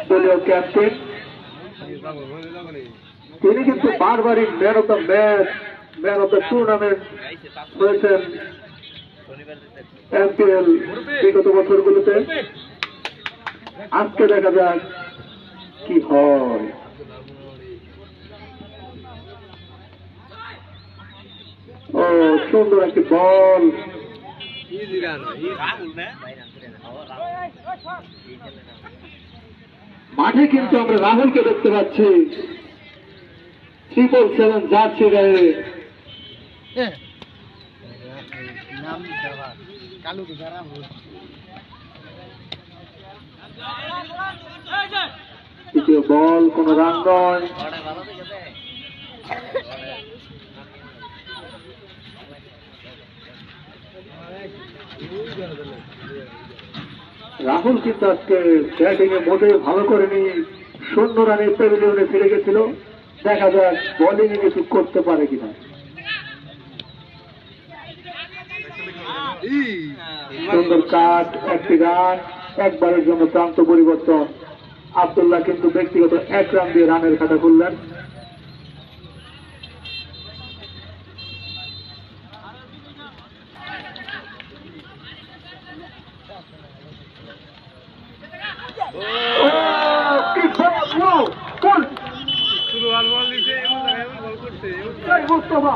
দলীয় ক্যাপ্টেন, তিনি কিন্তু বারবারই man of the match, man of the tournament হয়েছেন এমপিএল বিগত বছরগুলোতে। আজকে দেখা যাক কি হয়। ও সুন্দর একটি বল, মাঠে কিন্তু আমরা রাহুলকে দেখতে পাচ্ছি 777 জার্সি গায়ে। দ্বিতীয় বল, কোন রান নয়। রাহুল কিন্তু আজকে ব্যাটিং এ মোটেই ভালো করেনি, 0 রানে প্যাভিলিয়নে ফিরে গেছিল। দেখা যাক বোলিং এ কিছু করতে পারে কিনা। সুন্দর কাট, একটি রান, একবারের জন্য প্রান্ত পরিবর্তন। আব্দুল্লাহ কিন্তু ব্যক্তিগত 1 রান দিয়ে রানের খাতা খুললেন। মুস্তফা